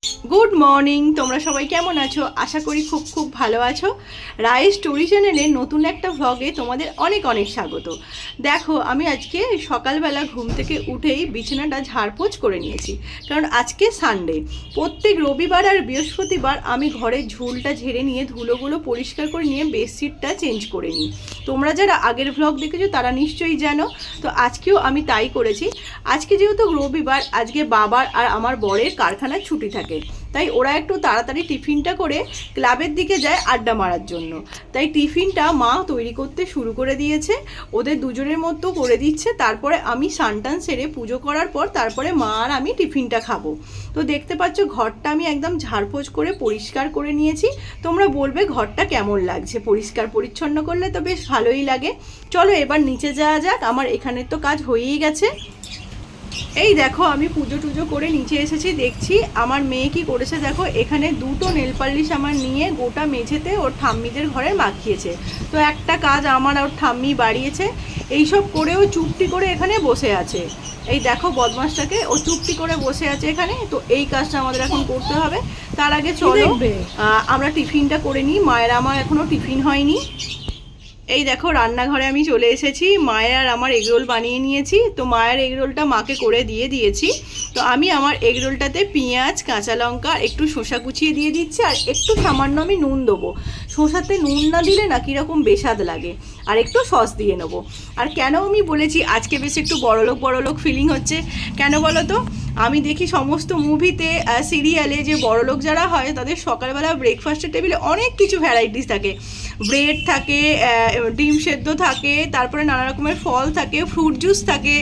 Good morning, তোমরা সবাই কেমন আছো? আশা করি খুব খুব ভালো আছো। রায় স্টোরি চ্যানেলে নতুন একটা ভ্লগে তোমাদের অনেক অনেক স্বাগত। দেখো, আমি আজকে সকালবেলা ঘুম থেকে উঠেই বিছানাটা ঝাড়পোছ করে নিয়েছি, কারণ আজকে সানডে। প্রত্যেক রবিবার আর বৃহস্পতিবার আমি ঘরের ঝুলটা ঝেড়ে নিয়ে ধুলোগুলো পরিষ্কার করে নিয়ে বেডশিটটা চেঞ্জ করে নিই। তোমরা যারা আগের ভ্লগ দেখেছো তারা নিশ্চয়ই জানো। তো আজকেও আমি তাই করেছি। আজকে যেহেতু রবিবার, আজকে বাবার আর আমার বরের কারখানার ছুটি থাকে, তাই ওরা একটু তাড়াতাড়ি টিফিনটা করে ক্লাবের দিকে যায় আড্ডা মারার জন্য। তাই টিফিনটা মা তৈরি করতে শুরু করে দিয়েছে, ওদের দুজনের মতো করে দিচ্ছে। তারপরে আমি স্নান সেরে পুজো করার পর তারপরে মা আর আমি টিফিনটা খাবো। তো দেখতে পাচ্ছ ঘরটা আমি একদম ঝাড়পোছ করে পরিষ্কার করে নিয়েছি। তোমরা বলবে ঘরটা কেমন লাগছে, পরিষ্কার পরিচ্ছন্ন করলে তো বেশ ভালোই লাগে। চলো এবার নিচে যাওয়া যাক, আমার এখানের তো কাজ হয়েই গেছে। এই দেখো, আমি পুজো টুজো করে নিচে এসেছি। দেখছি আমার মেয়ে কি করেছে, দেখো এখানে দুটো নেল পালিশ আমার নিয়ে গোটা মেঝেতে ওর ঠাম্মিদের ঘরে মাখিয়েছে। তো একটা কাজ আমার ওর ঠাম্মি বাড়িয়েছে। এইসব করেও চুপটি করে এখানে বসে আছে। এই দেখো বদমাসটাকে, ও চুপটি করে বসে আছে এখানে। তো এই কাজটা আমাদের এখন করতে হবে। তার আগে চলো আমরা টিফিনটা করে নিই। মায়ের আমার এখনো টিফিন হয়নি। এই দেখো রান্নাঘরে আমি চলে এসেছি। মায়ের আর আমার এগরোল বানিয়ে নিয়েছি। তো মায়ের এগরোলটা মাকে করে দিয়েছি। তো আমি আমার এগরোলটাতে পেঁয়াজ, কাঁচা লঙ্কা, একটু শসা কুচিয়ে দিয়ে দিচ্ছি, আর একটু সামান্য আমি নুন দেবো। শসাতে নুন না দিলে না কীরকম বেস্বাদ লাগে। আর একটু সস দিয়ে নেবো। আর কেন আমি বলেছি আজকে বেশ একটু বড়লোক ফিলিং হচ্ছে, কেন বলো তো? আমি দেখি সমস্ত মুভিতে, সিরিয়ালে, যে বড়লোক যারা হয় তাদের সকালবেলা ব্রেকফাস্টের টেবিলে অনেক কিছু ভ্যারাইটিস থাকে। ব্রেড থাকে, ডিম সেদ্ধ থাকে, তারপরে নানা রকমের ফল থাকে, ফ্রুট জুস থাকে।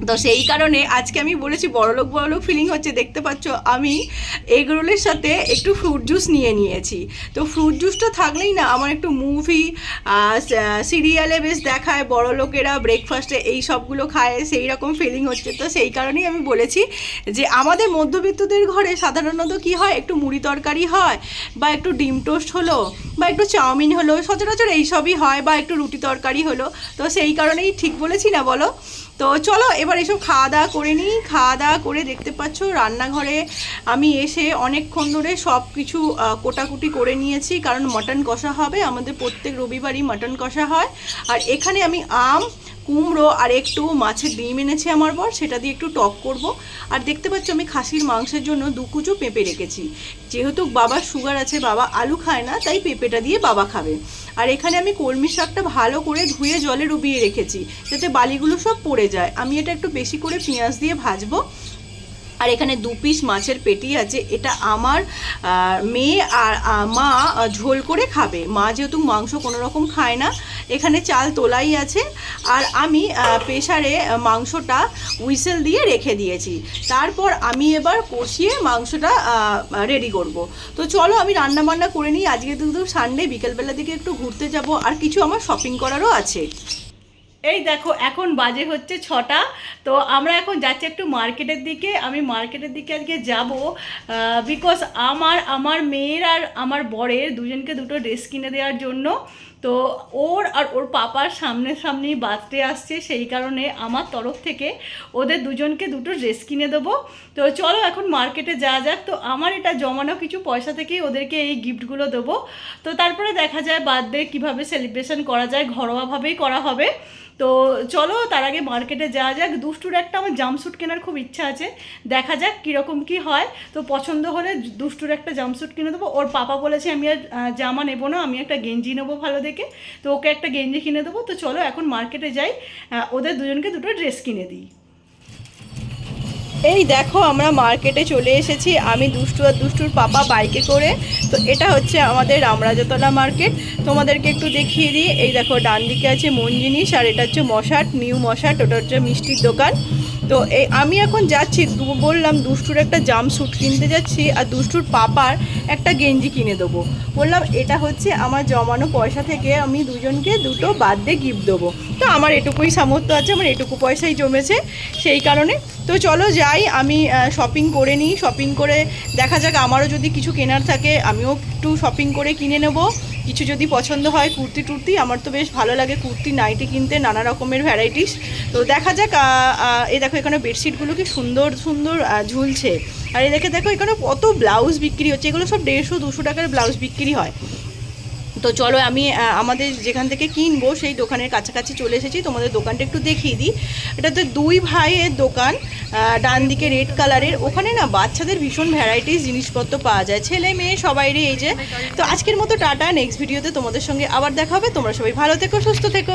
তো সেই কারণে আজকে আমি বলেছি বড়লোক ফিলিং হচ্ছে। দেখতে পাচ্ছ আমি এগরোলের সাথে একটু ফ্রুট জুস নিয়েছি। তো ফ্রুট জুসটা থাকলেই না আমার একটু মুভি, সিরিয়ালে বেশ দেখায় বড়লোকেরা ব্রেকফাস্টে এই সবগুলো খায়, সেই রকম ফিলিং হচ্ছে। তো সেই কারণেই আমি বলেছি যে আমাদের মধ্যবিত্তদের ঘরে সাধারণত কি হয়, একটু মুড়ি তরকারি হয়, বা একটু ডিম টোস্ট হলো, বা একটু চাউমিন হলো, সচরাচর এইসবই হয়, বা একটু রুটি তরকারি হলো। তো সেই কারণেই ঠিক বলেছি না বলো? তো চলো এবার এসব খাওয়া দাওয়া করে নিই। খাওয়া দাওয়া করে দেখতে পাচ্ছ রান্নাঘরে আমি এসে অনেকক্ষণ ধরে সব কিছু কোটাকুটি করে নিয়েছি, কারণ মাটন কষা হবে। আমাদের প্রত্যেক রবিবারই মাটন কষা হয়। আর এখানে আমি আম, কুমড়ো আর একটু মাছের ডিম এনেছি আমার বর, সেটা দিয়ে একটু টক করব। আর দেখতে পাচ্ছ আমি খাসির মাংসের জন্য 2 কুচো পেঁপে রেখেছি। যেহেতু বাবার সুগার আছে, বাবা আলু খায় না, তাই পেঁপেটা দিয়ে বাবা খাবে। আর এখানে আমি কলমি শাকটা ভালো করে ধুয়ে জলে ডুবিয়ে রেখেছি, যাতে বালিগুলো সব পড়ে যায়। আমি এটা একটু বেশি করে পেঁয়াজ দিয়ে ভাজবো। আর এখানে 2 পিস মাছের পেটি আছে, এটা আমার মেয়ে আর মা ঝোল করে খাবে। মা যেহেতু মাংস কোনো রকম খায় না। এখানে চাল তোলাই আছে। আর আমি প্রেসারে মাংসটা হুইসেল দিয়ে রেখে দিয়েছি। তারপর আমি এবার কষিয়ে মাংসটা রেডি করব। তো চলো আমি রান্না বান্না করে নিই। আজকে তো সানডে, বিকেলবেলার দিকে একটু ঘুরতে যাব, আর কিছু আমার শপিং করারও আছে। এই দেখো এখন বাজে হচ্ছে 6টা। তো আমরা এখন যাচ্ছি একটু মার্কেটের দিকে। আমি মার্কেটের দিকে আজকে যাব, বিকজ আমার মেয়ের আর আমার বরের দুজনকে দুটো ড্রেস কিনে দেওয়ার জন্য। তো ওর আর ওর পাপার সামনেই বার্থডে আসছে, সেই কারণে আমার তরফ থেকে ওদের দুজনকে দুটো ড্রেস কিনে দেবো। তো চলো এখন মার্কেটে যাওয়া যাক। তো আমার এটা জমানো কিছু পয়সা থেকেই ওদেরকে এই গিফটগুলো দেবো। তো তারপরে দেখা যায় বার্থডে কীভাবে সেলিব্রেশন করা যায়, ঘরোয়াভাবেই করা হবে। তো চলো তার আগে মার্কেটে যাওয়া যাক। দুষ্টুর একটা আমার জাম্পস্যুট কেনার খুব ইচ্ছা আছে, দেখা যাক কীরকম কী হয়। তো পছন্দ হলে দুষ্টুর একটা জাম্পস্যুট কিনে দেবো। ওর পাপা বলেছে আমি আর জামা নেবো না, আমি একটা গেঞ্জি নেবো ভালো দেখে। তো ওকে একটা গেঞ্জি কিনে দেবো। তো চলো এখন মার্কেটে যাই, ওদের দুজনকে দুটো ড্রেস কিনে দিই। এই দেখো আমরা মার্কেটে চলে এসেছি, আমি দুষ্টু আর দুষ্টুর পাপা বাইকে করে। তো এটা হচ্ছে আমাদের রামরাজাতলা মার্কেট। তোমাদেরকে একটু দেখিয়ে দিই। এই দেখো ডান দিকে আছে মন জিনিস, আর এটা হচ্ছে মশাট, নিউ মশাট, ওটা হচ্ছে মিষ্টির দোকান। তো আমি এখন যাচ্ছি, বললাম দুষ্টুর একটা জাম্পস্যুট কিনতে যাচ্ছি, আর দুষ্টুর পাপার একটা গেঞ্জি কিনে দেবো। বললাম এটা হচ্ছে আমার জমানো পয়সা থেকে আমি দুজনকে দুটো বার্থডে গিফট দেবো। তো আমার এটুকুই সামর্থ্য আছে, আমার এটুকু পয়সাই জমেছে, সেই কারণে। তো চলো যাই, আমি শপিং করে নিই। শপিং করে দেখা যাক আমারও যদি কিছু কেনার থাকে আমিও একটু শপিং করে কিনে নেব। কিছু যদি পছন্দ হয় কুর্তি টুর্তি, আমার তো বেশ ভালো লাগে কুর্তি নাইটি কিনতে, নানা রকমের ভ্যারাইটিস। তো দেখা যাক। এই দেখো এখানে বেডশিটগুলো কি সুন্দর সুন্দর ঝুলছে। আর এই দেখো এখানে কত ব্লাউজ বিক্রি হচ্ছে, এগুলো সব 150-200 টাকার ব্লাউজ বিক্রি হয়। তো চলো আমি আমাদের যেখান থেকে কিনবো সেই দোকানের কাছাকাছি চলে এসেছি, তোমাদের দোকানটা একটু দেখিয়ে দিই। এটাতে দুই ভাইয়ের দোকান, ডান দিকে রেড কালারের। ওখানে না বাচ্চাদের ভীষণ ভ্যারাইটিস জিনিসপত্র পাওয়া যায়, ছেলে মেয়ে সবাইরই। এই যে, তো আজকের মতো টাটা, নেক্সট ভিডিওতে তোমাদের সঙ্গে আবার দেখা হবে। তোমরা সবাই ভালো থেকো, সুস্থ থেকো।